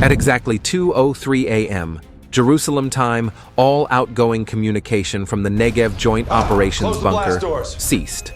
At exactly 2:03 a.m., Jerusalem time, all outgoing communication from the Negev Joint Operations Close the blast bunker doors. ceased.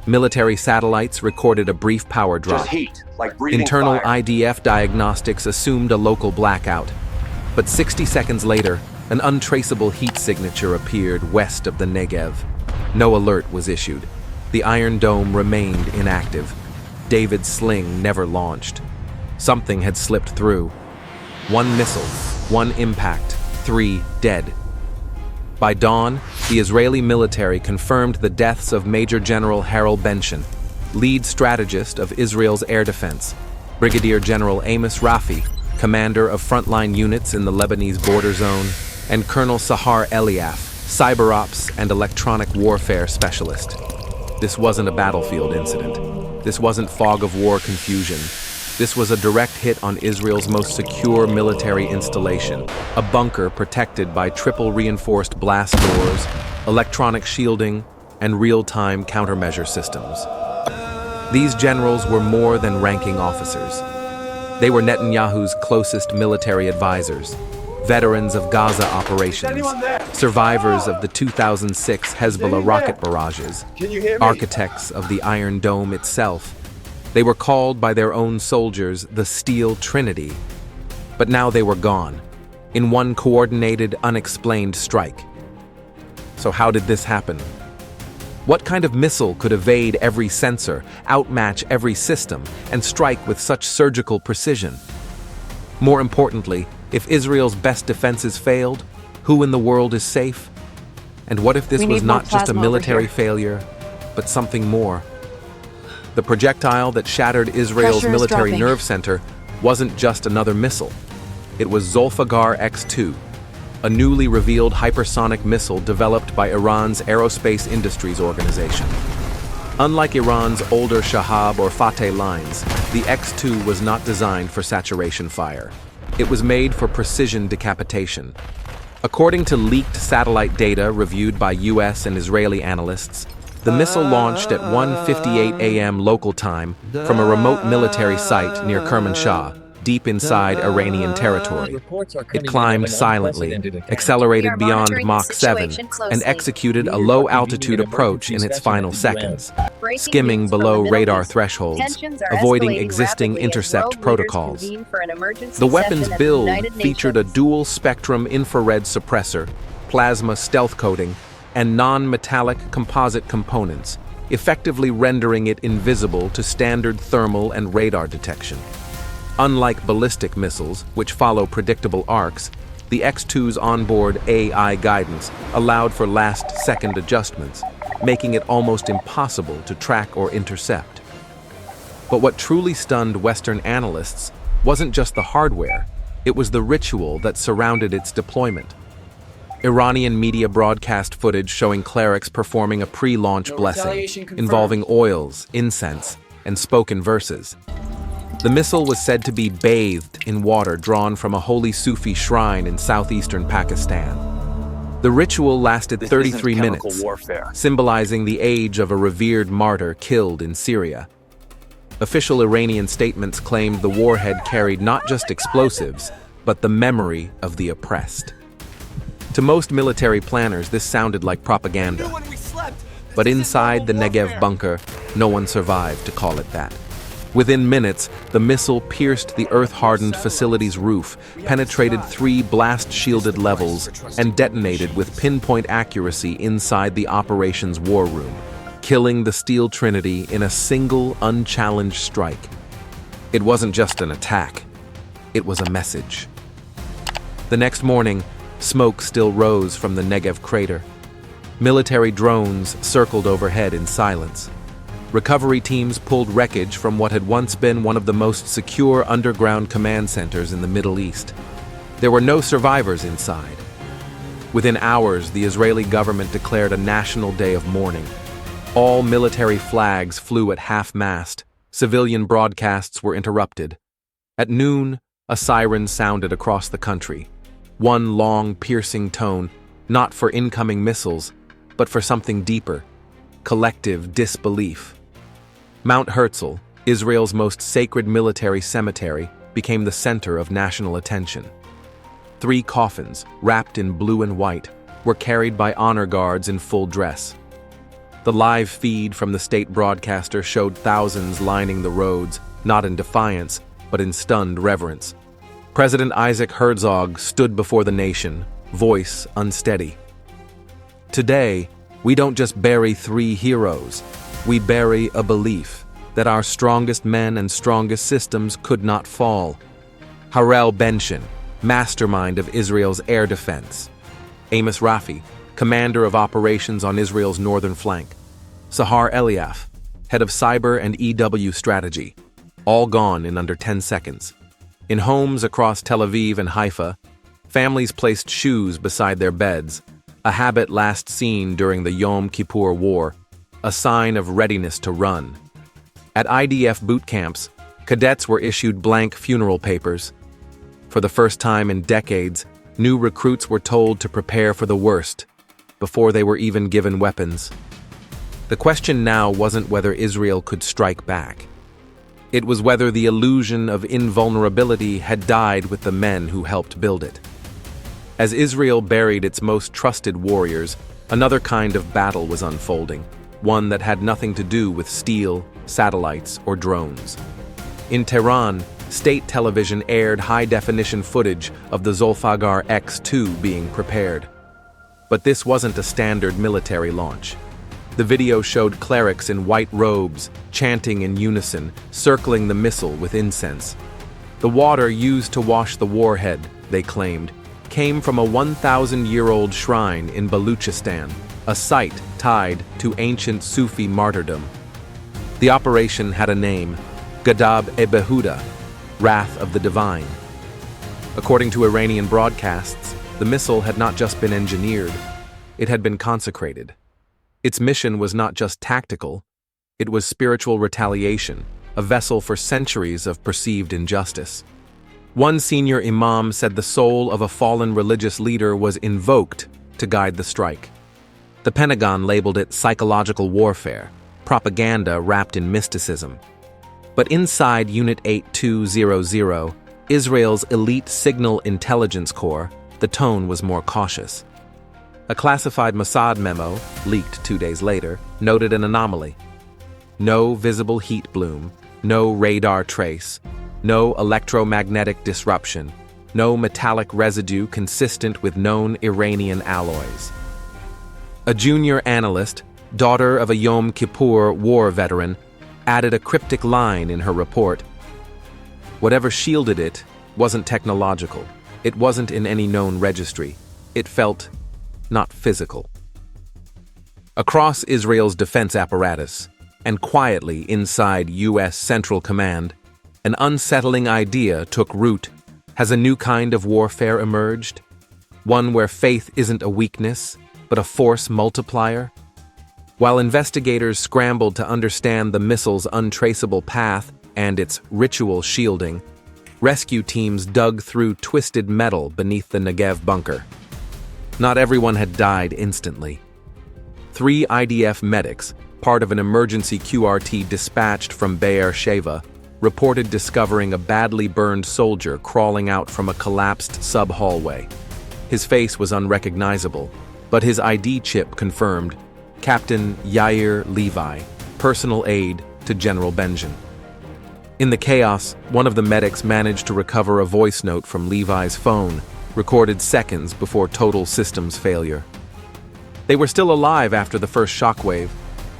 Military satellites recorded a brief power drop. Just heat, like breathing Internal fire. IDF diagnostics assumed a local blackout. But 60 seconds later, an untraceable heat signature appeared west of the Negev. No alert was issued. The Iron Dome remained inactive. David's sling never launched. Something had slipped through. One missile, one impact, 3 dead. By dawn, the Israeli military confirmed the deaths of Major General Harel Bension, lead strategist of Israel's air defense, Brigadier General Amos Rafi, commander of frontline units in the Lebanese border zone, and Colonel Sahar Eliaf, cyber ops and electronic warfare specialist. This wasn't a battlefield incident. This wasn't fog of war confusion. This was a direct hit on Israel's most secure military installation, a bunker protected by triple reinforced blast doors, electronic shielding, and real-time countermeasure systems. These generals were more than ranking officers. They were Netanyahu's closest military advisors, veterans of Gaza operations, survivors of the 2006 Hezbollah rocket barrages, architects of the Iron Dome itself. They were called by their own soldiers the Steel Trinity. But now they were gone, in one coordinated, unexplained strike. So how did this happen? What kind of missile could evade every sensor, outmatch every system, and strike with such surgical precision? More importantly, if Israel's best defenses failed, who in the world is safe? And what if this was not just a military failure, but something more? The projectile that shattered Israel's military nerve center wasn't just another missile. It was Zolfaghar X2, a newly revealed hypersonic missile developed by Iran's Aerospace Industries Organization. Unlike Iran's older Shahab or Fateh lines, the X2 was not designed for saturation fire. It was made for precision decapitation. According to leaked satellite data reviewed by US and Israeli analysts, the missile launched at 1:58 a.m. local time from a remote military site near Kermanshah, deep inside Iranian territory. It climbed silently, accelerated beyond Mach 7, and executed a low-altitude approach in its final seconds, skimming below radar thresholds, avoiding existing intercept protocols. The weapon's build featured a dual-spectrum infrared suppressor, plasma stealth coating, and non-metallic composite components, effectively rendering it invisible to standard thermal and radar detection. Unlike ballistic missiles, which follow predictable arcs, the X2's onboard AI guidance allowed for last-second adjustments, making it almost impossible to track or intercept. But what truly stunned Western analysts wasn't just the hardware, it was the ritual that surrounded its deployment. Iranian media broadcast footage showing clerics performing a pre-launch blessing, involving oils, incense, and spoken verses. The missile was said to be bathed in water drawn from a holy Sufi shrine in southeastern Pakistan. The ritual lasted 33 minutes, symbolizing the age of a revered martyr killed in Syria. Official Iranian statements claimed the warhead carried not just explosives, but the memory of the oppressed. To most military planners, this sounded like propaganda. But inside the Negev bunker, no one survived to call it that. Within minutes, the missile pierced the earth-hardened facility's roof, penetrated 3 blast-shielded levels, and detonated with pinpoint accuracy inside the operations war room, killing the Steel Trinity in a single, unchallenged strike. It wasn't just an attack. It was a message. The next morning, smoke still rose from the Negev crater. Military drones circled overhead in silence. Recovery teams pulled wreckage from what had once been one of the most secure underground command centers in the Middle East. There were no survivors inside. Within hours, the Israeli government declared a national day of mourning. All military flags flew at half-mast. Civilian broadcasts were interrupted. At noon, a siren sounded across the country. One long, piercing tone, not for incoming missiles, but for something deeper: collective disbelief. Mount Herzl, Israel's most sacred military cemetery, became the center of national attention. 3 coffins, wrapped in blue and white, were carried by honor guards in full dress. The live feed from the state broadcaster showed thousands lining the roads, not in defiance, but in stunned reverence. President Isaac Herzog stood before the nation, voice unsteady. Today, we don't just bury 3 heroes, we bury a belief that our strongest men and strongest systems could not fall. Harel Bension, mastermind of Israel's air defense. Amos Rafi, commander of operations on Israel's northern flank. Sahar Eliaf, head of cyber and EW strategy. All gone in under 10 seconds. In homes across Tel Aviv and Haifa, families placed shoes beside their beds, a habit last seen during the Yom Kippur War, a sign of readiness to run. At IDF boot camps, cadets were issued blank funeral papers. For the first time in decades, new recruits were told to prepare for the worst, before they were even given weapons. The question now wasn't whether Israel could strike back. It was whether the illusion of invulnerability had died with the men who helped build it. As Israel buried its most trusted warriors, another kind of battle was unfolding, one that had nothing to do with steel, satellites, or drones. In Tehran, state television aired high-definition footage of the Zolfaghar X2 being prepared. But this wasn't a standard military launch. The video showed clerics in white robes, chanting in unison, circling the missile with incense. The water used to wash the warhead, they claimed, came from a 1,000-year-old shrine in Baluchistan, a site tied to ancient Sufi martyrdom. The operation had a name, Gadab-e-Behuda, Wrath of the Divine. According to Iranian broadcasts, the missile had not just been engineered, it had been consecrated. Its mission was not just tactical, it was spiritual retaliation, a vessel for centuries of perceived injustice. One senior imam said the soul of a fallen religious leader was invoked to guide the strike. The Pentagon labeled it psychological warfare, propaganda wrapped in mysticism. But inside Unit 8200, Israel's elite signal intelligence corps, the tone was more cautious. A classified Mossad memo, leaked 2 days later, noted an anomaly. No visible heat bloom, no radar trace, no electromagnetic disruption, no metallic residue consistent with known Iranian alloys. A junior analyst, daughter of a Yom Kippur war veteran, added a cryptic line in her report. Whatever shielded it wasn't technological. It wasn't in any known registry. It felt not physical. Across Israel's defense apparatus, and quietly inside U.S. Central Command, an unsettling idea took root. Has a new kind of warfare emerged? One where faith isn't a weakness, but a force multiplier? While investigators scrambled to understand the missile's untraceable path and its ritual shielding, rescue teams dug through twisted metal beneath the Negev bunker. Not everyone had died instantly. 3 IDF medics, part of an emergency QRT dispatched from Be'er Sheva, reported discovering a badly burned soldier crawling out from a collapsed sub-hallway. His face was unrecognizable, but his ID chip confirmed Captain Yair Levi, personal aide to General Bension. In the chaos, one of the medics managed to recover a voice note from Levi's phone, recorded seconds before total systems failure. They were still alive after the first shockwave.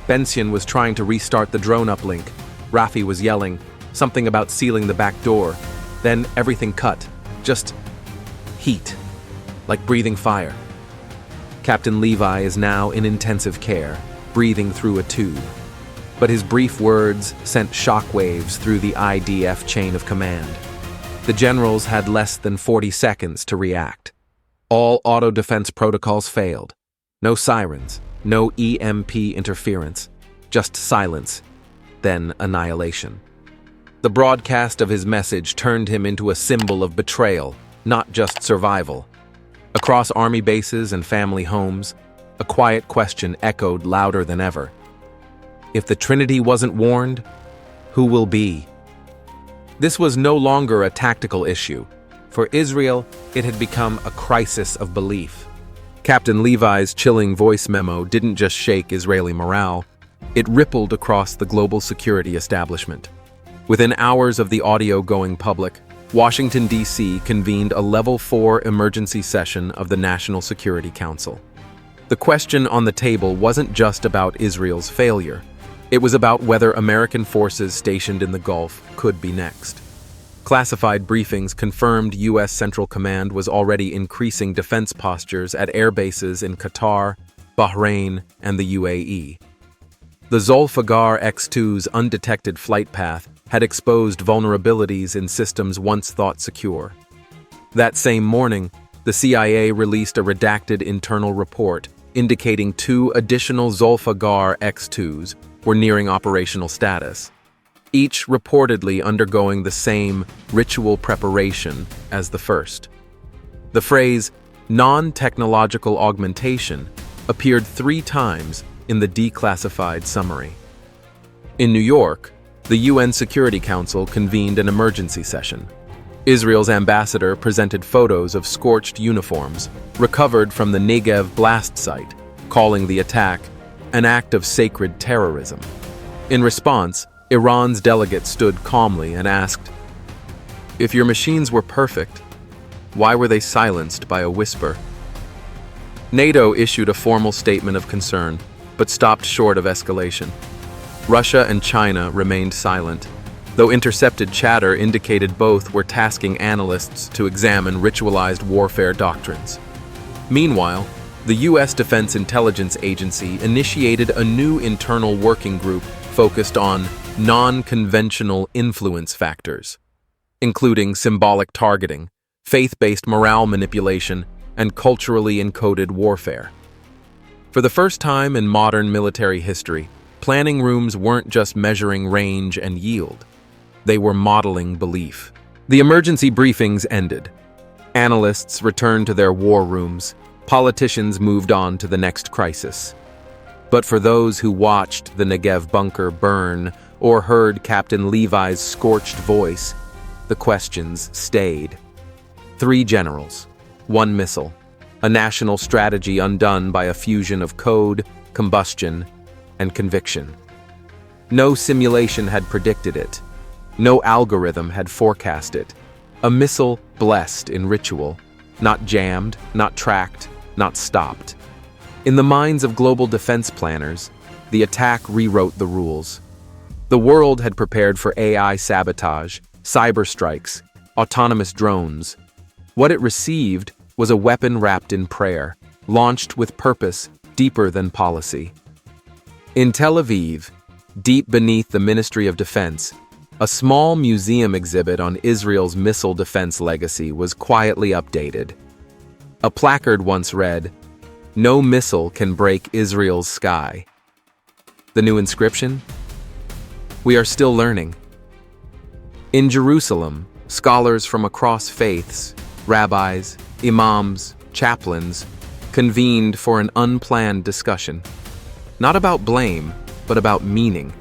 Bension was trying to restart the drone uplink. Rafi was yelling, something about sealing the back door. Then everything cut. Just heat, like breathing fire. Captain Levi is now in intensive care, breathing through a tube. But his brief words sent shockwaves through the IDF chain of command. The generals had less than 40 seconds to react. All auto-defense protocols failed. No sirens, no EMP interference, just silence, then annihilation. The broadcast of his message turned him into a symbol of betrayal, not just survival. Across army bases and family homes, a quiet question echoed louder than ever. If the Trinity wasn't warned, who will be? This was no longer a tactical issue. For Israel, it had become a crisis of belief. Captain Levi's chilling voice memo didn't just shake Israeli morale, it rippled across the global security establishment. Within hours of the audio going public, Washington, D.C. convened a Level 4 emergency session of the National Security Council. The question on the table wasn't just about Israel's failure. It was about whether American forces stationed in the Gulf could be next. Classified briefings confirmed U.S. Central Command was already increasing defense postures at air bases in Qatar, Bahrain, and the UAE. The Zolfaghar X2's undetected flight path had exposed vulnerabilities in systems once thought secure. That same morning, the CIA released a redacted internal report indicating 2 additional Zolfaghar X2s were nearing operational status, each reportedly undergoing the same ritual preparation as the first. The phrase non-technological augmentation appeared 3 times in the declassified summary. In New York, the UN Security Council convened an emergency session. Israel's ambassador presented photos of scorched uniforms recovered from the Negev blast site, calling the attack an act of sacred terrorism. In response, Iran's delegate stood calmly and asked, "If your machines were perfect, why were they silenced by a whisper?" NATO issued a formal statement of concern, but stopped short of escalation. Russia and China remained silent, though intercepted chatter indicated both were tasking analysts to examine ritualized warfare doctrines. Meanwhile, the U.S. Defense Intelligence Agency initiated a new internal working group focused on non-conventional influence factors, including symbolic targeting, faith-based morale manipulation, and culturally encoded warfare. For the first time in modern military history, planning rooms weren't just measuring range and yield. They were modeling belief. The emergency briefings ended. Analysts returned to their war rooms. Politicians moved on to the next crisis. But for those who watched the Negev bunker burn or heard Captain Levi's scorched voice, the questions stayed. 3 generals, 1 missile, a national strategy undone by a fusion of code, combustion, and conviction. No simulation had predicted it. No algorithm had forecast it. A missile blessed in ritual, not jammed, not tracked, not stopped. In the minds of global defense planners, the attack rewrote the rules. The world had prepared for AI sabotage, cyber strikes, autonomous drones. What it received was a weapon wrapped in prayer, launched with purpose deeper than policy. In Tel Aviv, deep beneath the Ministry of Defense, a small museum exhibit on Israel's missile defense legacy was quietly updated. A placard once read, "No missile can break Israel's sky." The new inscription? "We are still learning." In Jerusalem, scholars from across faiths, rabbis, imams, chaplains, convened for an unplanned discussion. Not about blame, but about meaning.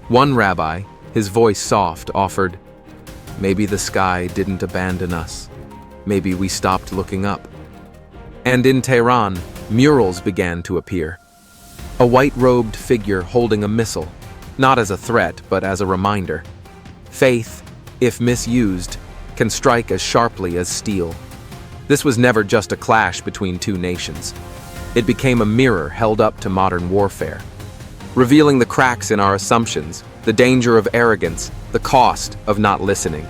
One rabbi, his voice soft, offered, "Maybe the sky didn't abandon us. Maybe we stopped looking up." And in Tehran, murals began to appear. A white-robed figure holding a missile, not as a threat, but as a reminder. Faith, if misused, can strike as sharply as steel. This was never just a clash between 2 nations. It became a mirror held up to modern warfare, revealing the cracks in our assumptions, the danger of arrogance, the cost of not listening.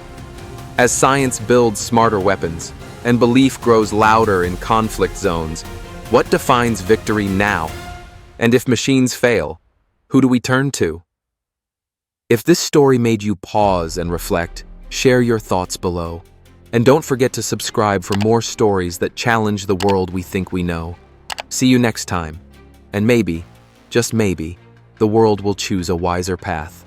As science builds smarter weapons, and belief grows louder in conflict zones, what defines victory now? And if machines fail, who do we turn to? If this story made you pause and reflect, share your thoughts below. And don't forget to subscribe for more stories that challenge the world we think we know. See you next time, and maybe, just maybe, the world will choose a wiser path.